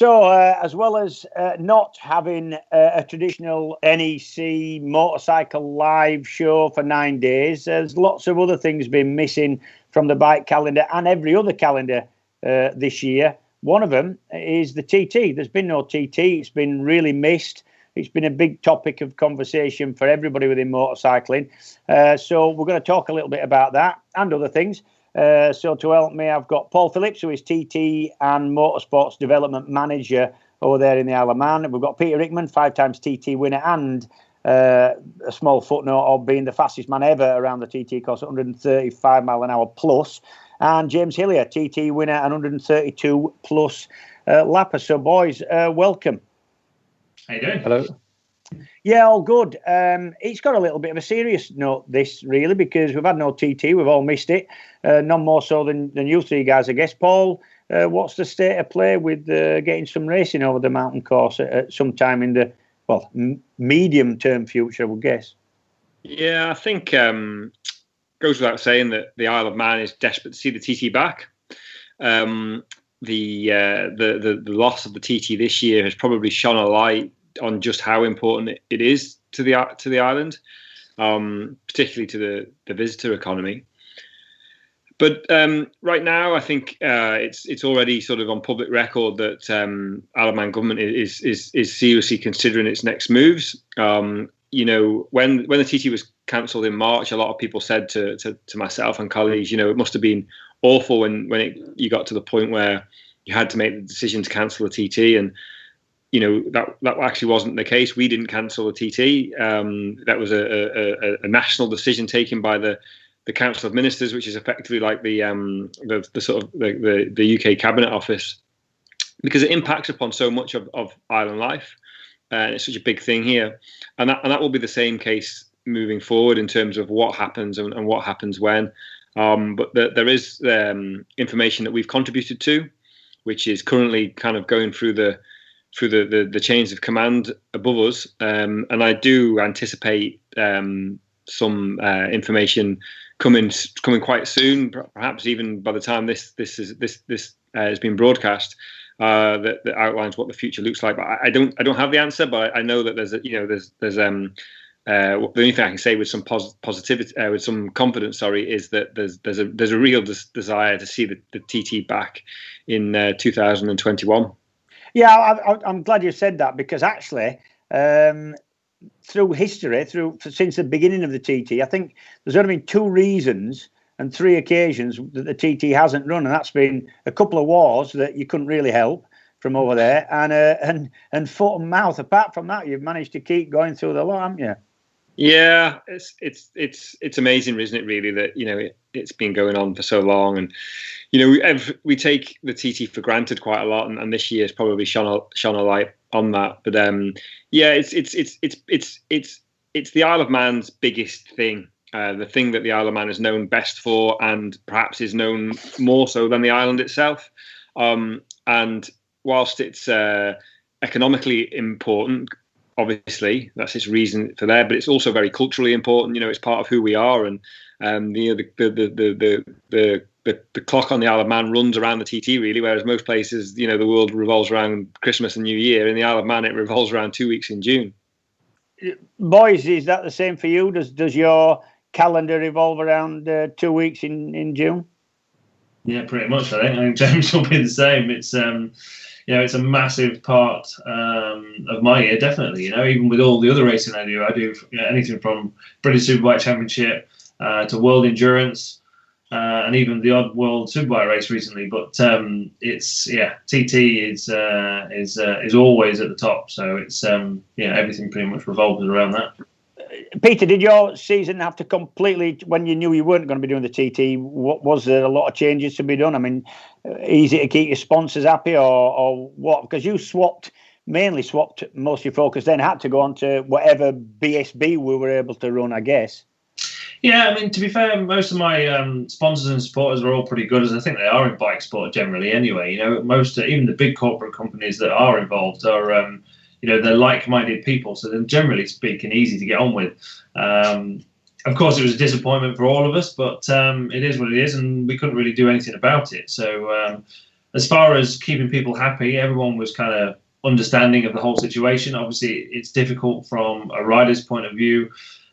So, as well as not having a traditional NEC motorcycle live show for 9 days, there's lots of other things been missing from the bike calendar and every other calendar this year. One of them is the TT. There's been no TT. It's been really missed. It's been a big topic of conversation for everybody within motorcycling. So we're going to talk a little bit about that and other things. So to help me, I've got Paul Phillips, who is TT and Motorsports Development Manager over there in the Isle of Man. We've got Peter Hickman, 5 times TT winner, and a small footnote of being the fastest man ever around the TT course, 135 mile an hour plus. And James Hillier, TT winner and 132 plus lapper. So boys, welcome. How you doing? Hello. Yeah, all good. It's got a little bit of a serious note, this, really, because we've had no TT. We've all missed it. None more so than you three guys, I guess. Paul, what's the state of play with getting some racing over the mountain course at some time in the, medium-term future, I would guess? Yeah, I think goes without saying that the Isle of Man is desperate to see the TT back. The loss of the TT this year has probably shone a light on just how important it is to the island, particularly to the visitor economy. But right now, I think it's already sort of on public record that Isle of Man government is seriously considering its next moves. When the TT was cancelled in March, a lot of people said to myself and colleagues, it must have been awful when you got to the point where you had to make the decision to cancel the TT, and that actually wasn't the case. We didn't cancel the TT. That was a national decision taken by the Council of Ministers, which is effectively like the UK Cabinet Office, because it impacts upon so much of island life, and it's such a big thing here, and that will be the same case moving forward in terms of what happens and what happens when. But there is information that we've contributed to, which is currently kind of going through the chains of command above us, and I do anticipate some information coming quite soon, perhaps even by the time this has been broadcast, that outlines what the future looks like. But I don't have the answer, but I know that there's the only thing I can say with some positivity, with some confidence, is that there's a real desire to see the TT back in 2021. Yeah, I'm glad you said that, because actually, through history, since the beginning of the TT, I think there's only been 2 reasons and 3 occasions that the TT hasn't run, and that's been a couple of wars that you couldn't really help from over there, and foot and mouth. Apart from that, you've managed to keep going through the lot, haven't you? Yeah, it's amazing, isn't it? Really, that it's been going on for so long, and we take the TT for granted quite a lot, and this year has probably shone a light on that. But it's the Isle of Man's biggest thing, the thing that the Isle of Man is known best for, and perhaps is known more so than the island itself. And whilst it's economically important, obviously that's its reason for there, but it's also very culturally important. It's part of who we are, and the clock on the Isle of Man runs around the TT, really, whereas most places, the world revolves around Christmas and New Year. In the Isle of Man, it revolves around 2 weeks in June. Boys, is that the same for you? Does your calendar revolve around 2 weeks in June? Yeah, pretty much. I think James will be the same. It's it's a massive part of my year, definitely. Even with all the other racing I do anything from British Superbike Championship to World Endurance, and even the odd World Superbike race recently. But TT is always at the top. So it's everything pretty much revolves around that. Peter, did your season have to completely, when you knew you weren't going to be doing the TT, was there a lot of changes to be done? I mean, easy to keep your sponsors happy, or what? Because you mainly swapped most of your focus, then had to go on to whatever BSB we were able to run, I guess. Yeah, I mean, to be fair, most of my sponsors and supporters are all pretty good, as I think they are in bike sport generally anyway. Most, even the big corporate companies that are involved are, they're like-minded people, so they're generally speaking easy to get on with. Of course, it was a disappointment for all of us, but it is what it is, and we couldn't really do anything about it. So as far as keeping people happy, everyone was kind of understanding of the whole situation. Obviously, it's difficult from a rider's point of view.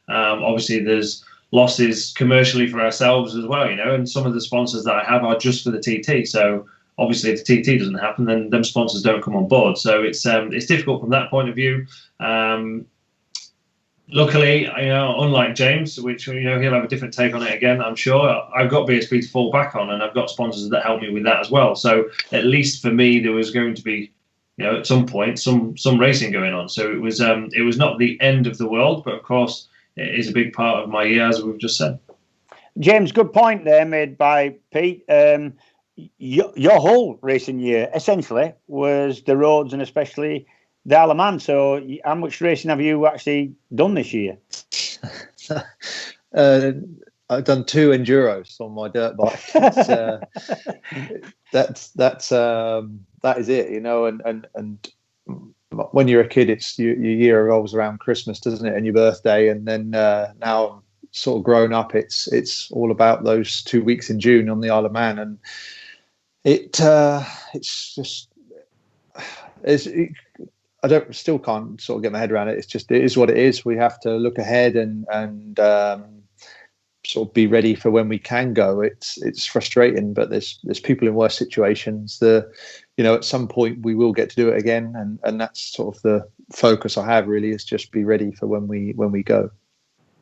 Obviously, there's losses commercially for ourselves as well, and some of the sponsors that I have are just for the TT. So obviously, if the TT doesn't happen, then them sponsors don't come on board. So it's difficult from that point of view. Luckily, unlike James, which he'll have a different take on it again, I'm sure, I've got BSB to fall back on, and I've got sponsors that help me with that as well. So at least for me, there was going to be, at some point, some racing going on. So it was not the end of the world, but of course, it is a big part of my year, as we've just said. James, good point there made by Pete. Your whole racing year essentially was the roads, and especially the Isle of Man. So how much racing have you actually done this year? I've done 2 enduros on my dirt bike. That is it, and when you're a kid, it's your year revolves around Christmas, doesn't it, and your birthday, and then now I'm sort of grown up, it's all about those 2 weeks in June on the Isle of Man, and I still can't sort of get my head around it. It is what it is. We have to look ahead and sort of be ready for when we can go. It's frustrating, but there's people in worse situations. At some point we will get to do it again, and that's sort of the focus I have, really, is just be ready for when we go.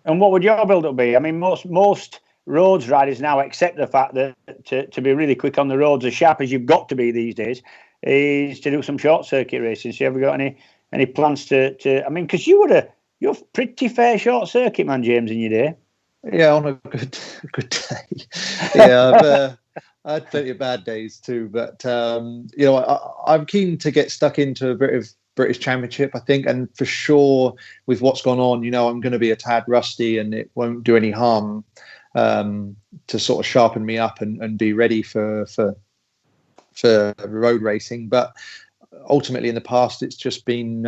And what would your build-up be? I mean, most roads riders now accept the fact that to be really quick on the roads, as sharp as you've got to be these days, is to do some short circuit racing. So, have you got any plans to? I mean, because you're a pretty fair short circuit man, James, in your day. Yeah, on a good day. Yeah, I had plenty of bad days too, but I'm keen to get stuck into a bit of British Championship, I think, and for sure with what's gone on, I'm going to be a tad rusty, and it won't do any harm to sort of sharpen me up and be ready for road racing. But ultimately, in the past, it's just been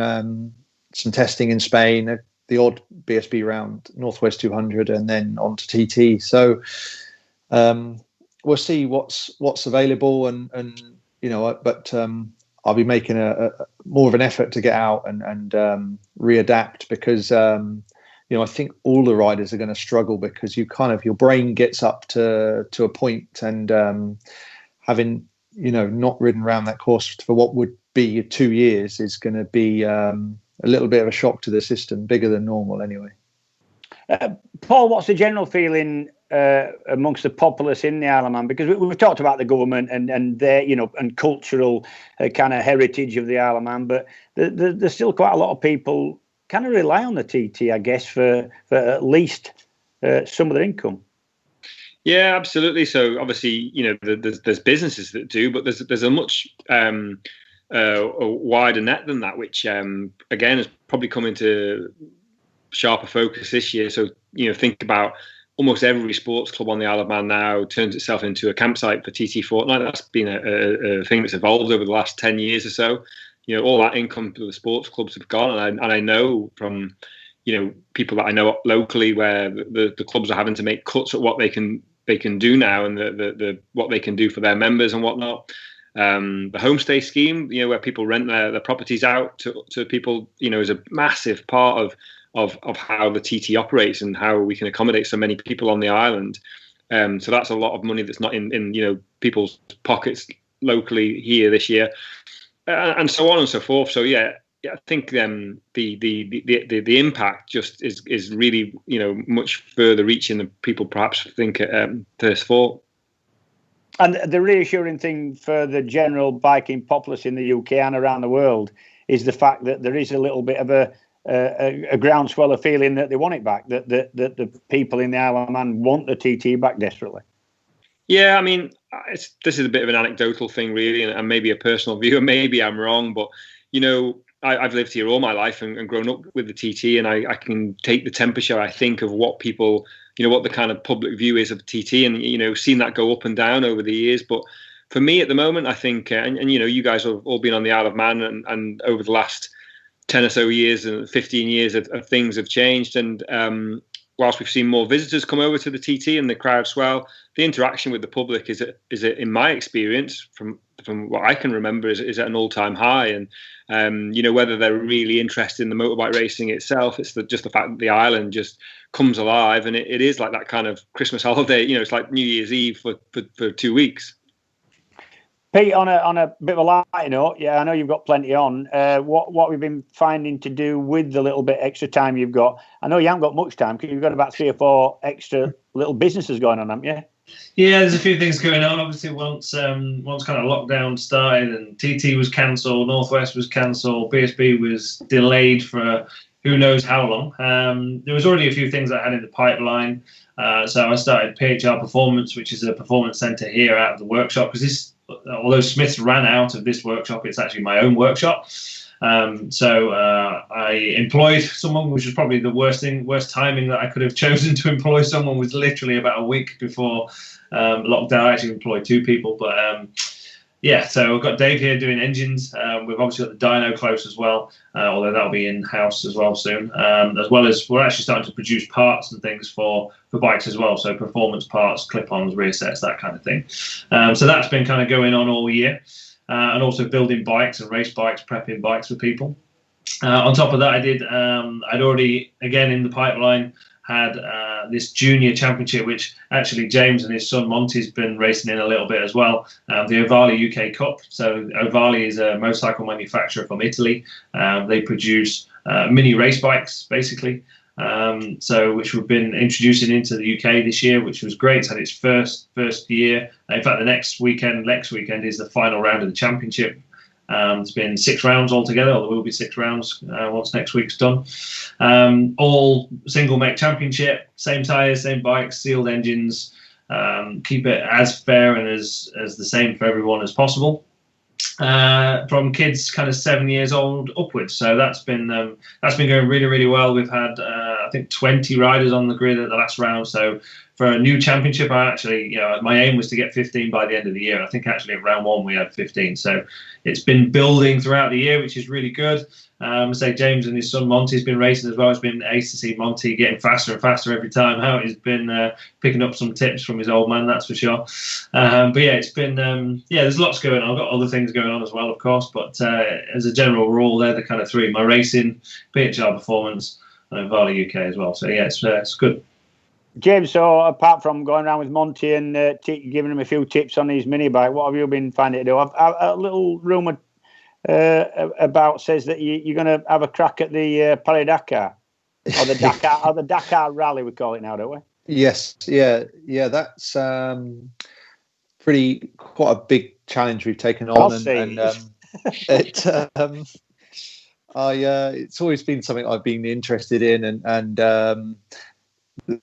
some testing in Spain, the odd BSB round, Northwest 200, and then on to TT. So we'll see what's available, and but I'll be making a more of an effort to get out and readapt, because I think all the riders are going to struggle, because your brain gets up to a point, and having not ridden around that course for what would be 2 years is going to be a little bit of a shock to the system, bigger than normal anyway. Paul, what's the general feeling amongst the populace in the Isle of Man? Because we've talked about the government and their, and cultural kind of heritage of the Isle of Man, but there's still quite a lot of people kind of rely on the TT, I guess, for at least some of their income. Yeah, absolutely. So obviously, there's businesses that do, but there's a much a wider net than that, which again has probably come into sharper focus this year. So think about almost every sports club on the Isle of Man now turns itself into a campsite for TT Fortnight. That's been a thing that's evolved over the last 10 years or so. All that income to the sports clubs have gone, and I know from people that I know locally where the clubs are having to make cuts at what they can do now, and the what they can do for their members and whatnot. The homestay scheme, where people rent their properties out to people, is a massive part of how the TT operates and how we can accommodate so many people on the island. So that's a lot of money that's not in people's pockets locally here this year, and so on and so forth. So yeah, I think the impact just is really much further reaching than people perhaps think at first thought. And the reassuring thing for the general biking populace in the UK and around the world is the fact that there is a little bit of a groundswell of feeling that they want it back, that the people in the Isle of Man want the TT back desperately. Yeah, I mean, this is a bit of an anecdotal thing, really, and maybe a personal view, and maybe I'm wrong, but I've lived here all my life and grown up with the TT, and I can take the temperature, I think, of what people, what the kind of public view is of TT, and seen that go up and down over the years. But for me at the moment, I think, and you guys have all been on the Isle of Man, and over the last 10 or so years and 15 years of things have changed, and whilst we've seen more visitors come over to the TT and the crowd swell, the interaction with the public is in my experience, from what I can remember, is at an all-time high. And you know, whether they're really interested in the motorbike racing itself, it's just the fact that the island just comes alive, and it is like that kind of Christmas holiday. You know, it's like New Year's Eve for 2 weeks. Pete, on a bit of a lighter note, yeah, I know you've got plenty on. What we've been finding to do with the little bit extra time you've got? I know you haven't got much time because you've got about 3 or 4 extra little businesses going on, haven't you? Yeah, there's a few things going on. Obviously, once kind of lockdown started and TT was cancelled, Northwest was cancelled, BSB was delayed for who knows how long. There was already a few things I had in the pipeline. So I started PHR Performance, which is a performance centre here out of the workshop, because although Smith's ran out of this workshop, it's actually my own workshop. So I employed someone, which was probably the worst timing that I could have chosen to employ someone, was literally about a week before lockdown. I actually employed 2 people, but yeah, so I've got Dave here doing engines. We've obviously got the dyno close as well, although that'll be in-house as well soon. As well as we're actually starting to produce parts and things for bikes as well, so performance parts, clip-ons, rear sets, that kind of thing. So that's been kind of going on all year. And also building bikes and race bikes, prepping bikes for people. On top of that, I'd already, again, in the pipeline, had this junior championship, which actually James and his son Monty's been racing in a little bit as well, the Ovali UK Cup. So Ovali is a motorcycle manufacturer from Italy. They produce mini race bikes, basically. So which we've been introducing into the UK this year, which was great. It's had its first year. In fact, the next weekend is the final round of the championship. It's been 6 rounds altogether, or there will be 6 rounds once next week's done. All single make championship, same tyres, same bikes, sealed engines. Keep it as fair and as the same for everyone as possible. From kids kind of 7 years old upwards. So that's been going really, really well. We've had I think 20 riders on the grid at the last round. So for a new championship, my aim was to get 15 by the end of the year. I think actually at round 1 we had 15. So it's been building throughout the year, which is really good. Say James and his son Monty's been racing as well. It's been ace to see Monty getting faster and faster every time out. He's been picking up some tips from his old man, that's for sure. But yeah, it's been there's lots going on. I've got other things going on as well, of course. But as a general rule, they're the kind of 3: my racing, PHR Performance, and Ovali UK as well. So yeah, it's good. James, so apart from going around with Monty and giving him a few tips on his mini bike, what have you been finding to do? I've a little rumour about says that you're going to have a crack at the Paris Dakar, or the Dakar, or the Dakar Rally, we call it now, don't we? Yes, yeah. That's quite a big challenge we've taken on, it's always been something I've been interested in, and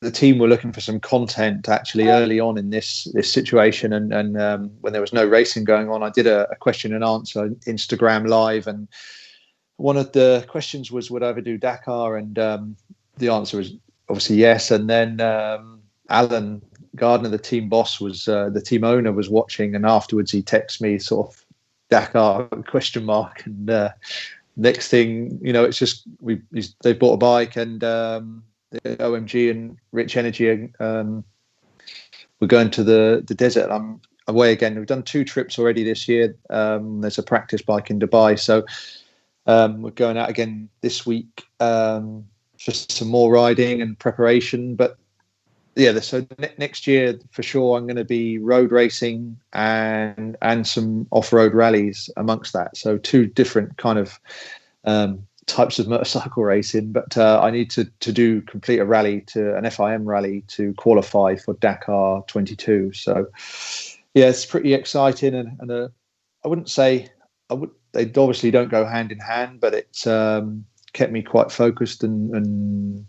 the team were looking for some content actually early on in this situation, and when there was no racing going on, I did a question and answer Instagram live, and one of the questions was, would I ever do Dakar? And the answer was obviously yes. And then Alan Gardner, the team boss, was the team owner, was watching, and afterwards he texted me sort of Dakar ? And next thing you know, it's just they bought a bike, and the OMG and Rich Energy we're going to the desert. I'm away again. We've done 2 trips already this year. There's a practice bike in Dubai, so we're going out again this week, just some more riding and preparation. But yeah, so next year for sure I'm going to be road racing and some off-road rallies amongst that. So 2 different kind of types of motorcycle racing, but I need to complete a rally, an FIM rally, to qualify for Dakar 22. So yeah, it's pretty exciting, and I wouldn't say they obviously don't go hand in hand, but it's kept me quite focused and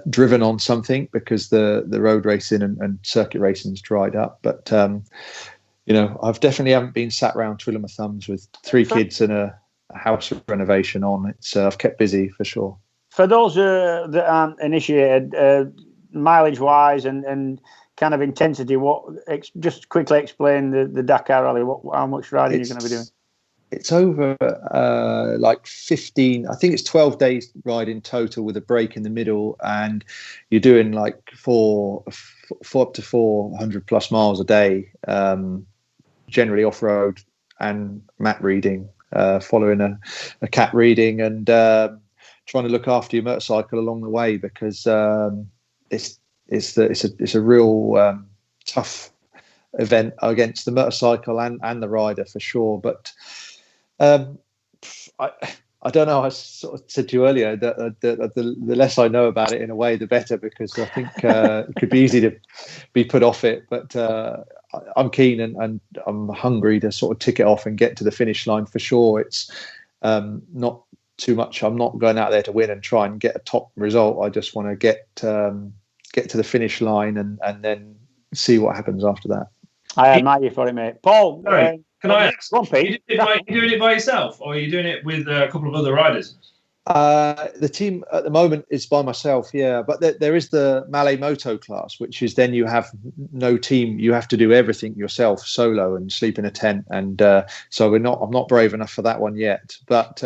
driven on something, because the road racing and circuit racing's dried up. But I've definitely haven't been sat around twiddling my thumbs with 3 kids and a house renovation on. It's I've kept busy for sure. For those that aren't initiated, mileage wise and kind of intensity, just quickly explain the Dakar Rally. How much riding you're going to be doing? it's over like 15. I think it's 12 days ride in total with a break in the middle, and you're doing like four up to 400 plus miles a day, generally off road and map reading, following a cat reading, and trying to look after your motorcycle along the way, because it's a real tough event against the motorcycle and the rider for sure. But I don't know. I sort of said to you earlier that the less I know about it, in a way, the better, because I think it could be easy to be put off it. But I'm keen and I'm hungry to sort of tick it off and get to the finish line for sure. It's not too much. I'm not going out there to win and try and get a top result. I just want to get to the finish line and then see what happens after that. I admire you for it, mate. Paul, can I ask? Are you doing it by yourself, or are you doing it with a couple of other riders? The team at the moment is by myself, yeah. But there is the Malay Moto class, which is then you have no team. You have to do everything yourself, solo, and sleep in a tent. And so I'm not brave enough for that one yet. But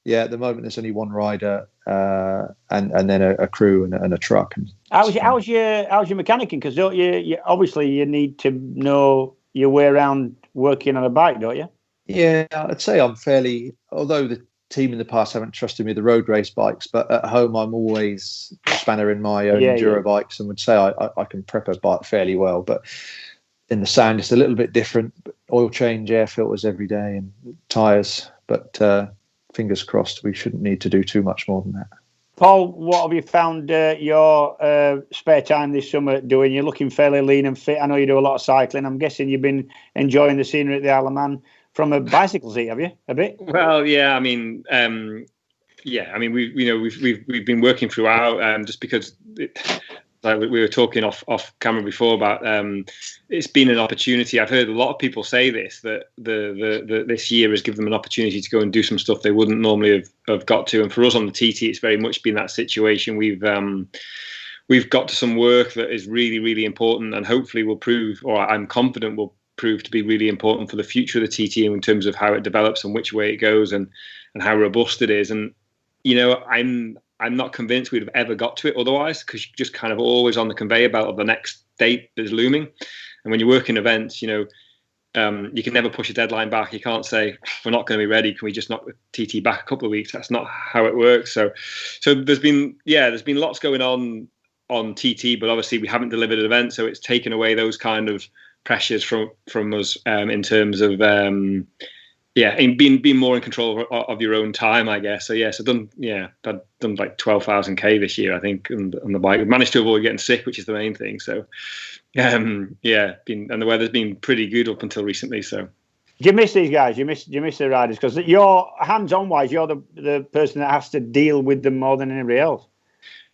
yeah, at the moment there's only one rider and then a crew and a truck. And how's your mechanicking? Because don't you obviously you need to know your way around working on a bike, don't you? Yeah, I'd say I'm fairly. Although the team in the past haven't trusted me with the road race bikes, but at home I'm always spanner in my own enduro bikes, and would say I can prep a bike fairly well. But in the sand, it's a little bit different. Oil change, air filters every day, and tyres. But fingers crossed, we shouldn't need to do too much more than that. Paul, what have you found your spare time this summer doing? You're looking fairly lean and fit. I know you do a lot of cycling. I'm guessing you've been enjoying the scenery at the Isle of Man from a bicycle seat, have you? A bit? Well, yeah. I mean, we've been working throughout, just because. Like we were talking off camera before about it's been an opportunity. I've heard a lot of people say this, that this year has given them an opportunity to go and do some stuff they wouldn't normally have got to. And for us on the TT, it's very much been that situation. We've got to some work that is really, really important, and hopefully will prove, or I'm confident will prove to be really important for the future of the TT in terms of how it develops and which way it goes and how robust it is. And I'm not convinced we'd have ever got to it otherwise, because you're just kind of always on the conveyor belt of the next date that's looming. And when you work in events, you can never push a deadline back. You can't say, we're not going to be ready, can we just knock the TT back a couple of weeks? That's not how it works. So there's been lots going on TT, but obviously we haven't delivered an event, so it's taken away those kind of pressures from us in terms of and being more in control of your own time, I guess. So I've done like 12,000 k this year, I think, on the bike. We've managed to avoid getting sick, which is the main thing. So and the weather's been pretty good up until recently. So do you miss these guys? You miss the riders, because you're hands-on wise, you're the person that has to deal with them more than anybody else.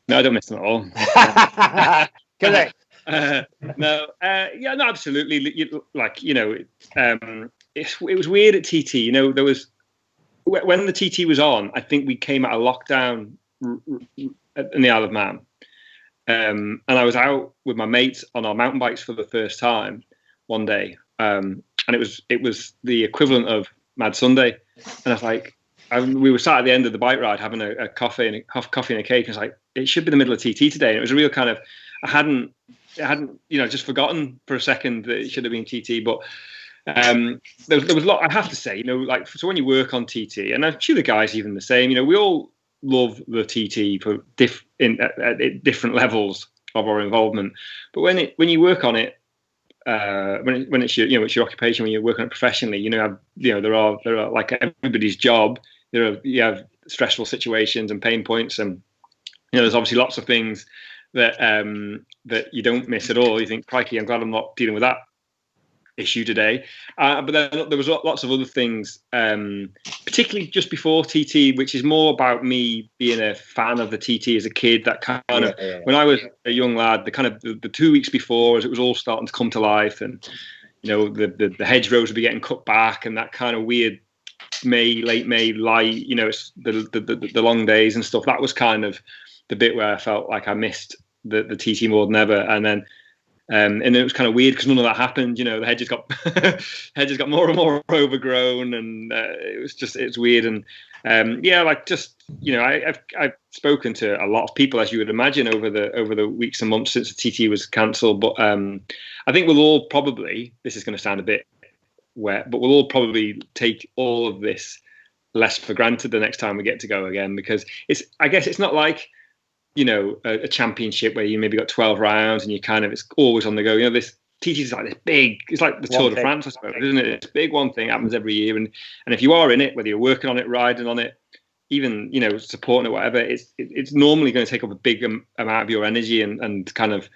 No, I don't miss them at all. Correct. No, absolutely. It was weird at TT. There was, when the TT was on, I think we came out of lockdown in the Isle of Man, and I was out with my mates on our mountain bikes for the first time one day, and it was the equivalent of Mad Sunday, and I was like, we were sat at the end of the bike ride having a coffee and a cake, and it's like, it should be the middle of TT today, and it was a real kind of, I hadn't just forgotten for a second that it should have been TT, but. There was a lot, I have to say, so when you work on TT, and I'm sure the guys even the same, we all love the TT for at different levels of our involvement. But when you work on it, when it's your it's your occupation, when you're working on it professionally, there are like everybody's job. You have stressful situations and pain points, and there's obviously lots of things that you don't miss at all. You think, crikey, I'm glad I'm not dealing with that issue today, but then there was lots of other things, particularly just before TT, which is more about me being a fan of the TT as a kid. That kind of when I was a young lad, the 2 weeks before, as it was all starting to come to life, and the hedgerows would be getting cut back, and that kind of weird late May light, it's the long days and stuff. That was kind of the bit where I felt like I missed the TT more than ever. And then And it was kind of weird because none of that happened. You know, the hedges got hedges got more and more overgrown, and it's weird. And I've spoken to a lot of people, as you would imagine, over the weeks and months since the TT was cancelled. But I think we'll all probably, this is going to sound a bit wet, but we'll all probably take all of this less for granted the next time we get to go again, because I guess it's not like, you know, a championship where you maybe got 12 rounds and it's always on the go. You know, this TT is like this big, it's like the Tour de France, I suppose, isn't it? It's a big one thing, happens every year. And if you are in it, whether you're working on it, riding on it, even, you know, supporting it, whatever, it's normally going to take up a big amount of your energy and kind of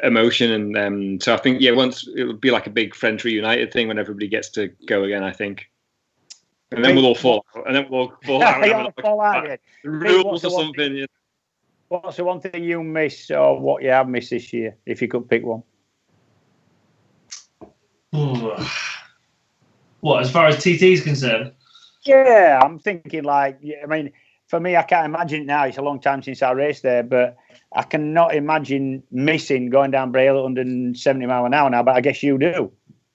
emotion. And so I think, once it'll be like a big Friends Reunited thing when everybody gets to go again, I think. And then we'll all fall. And then we'll all fall out. Rules or something. Yeah. What's the one thing you miss, or what you have missed this year, if you could pick one? What, as far as TT is concerned? Yeah, I'm thinking I mean, for me, I can't imagine it now. It's a long time since I raced there, but I cannot imagine missing going down Braille at 170 mile an hour now, but I guess you do.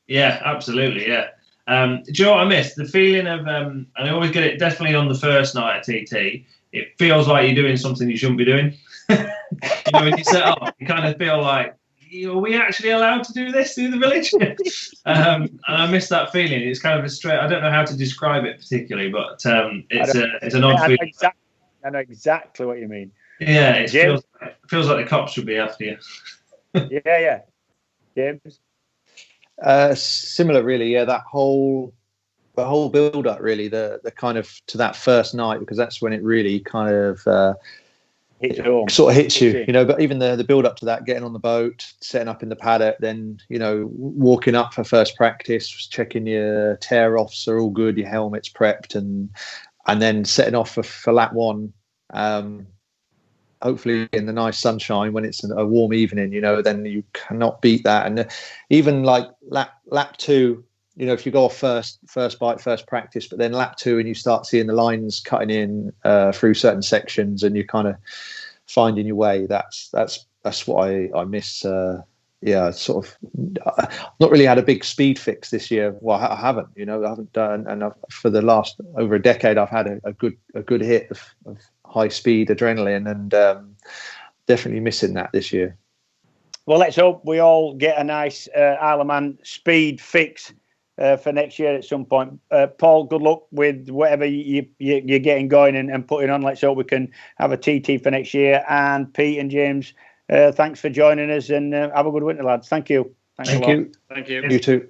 Yeah, absolutely, yeah. Do you know what I miss? The feeling of, and I always get it definitely on the first night at TT, it feels like you're doing something you shouldn't be doing. You know, when you set up, you kind of feel like, are we actually allowed to do this through the village? And I miss that feeling. It's kind of a straight, I don't know how to describe it particularly, but it's an odd feeling. I know exactly what you mean. Yeah, it feels like the cops should be after you. Yeah. James? Similar, really. Yeah, the whole build up, really, the kind of to that first night, because that's when it really kind of sort of hits you, you know. But even the build up to that, getting on the boat, setting up in the paddock, then, you know, walking up for first practice, checking your tear offs are all good, your helmet's prepped, and then setting off for lap one. Hopefully in the nice sunshine when it's a warm evening, you know, then you cannot beat that. And even like lap two, you know, if you go off first bite, first practice, but then lap two and you start seeing the lines cutting in through certain sections and you're kind of finding your way, that's what I miss. Sort of not really had a big speed fix this year. Well, I haven't, you know, I haven't done, and for the last over a decade, I've had a good hit of high speed adrenaline, and definitely missing that this year. Well, let's hope we all get a nice Isle of Man speed fix for next year at some point. Paul, good luck with whatever you're getting going and putting on. Let's hope we can have a TT for next year. And Pete and James, thanks for joining us, and have a good winter, lads. Thank you. Thank you. Thank you. You too.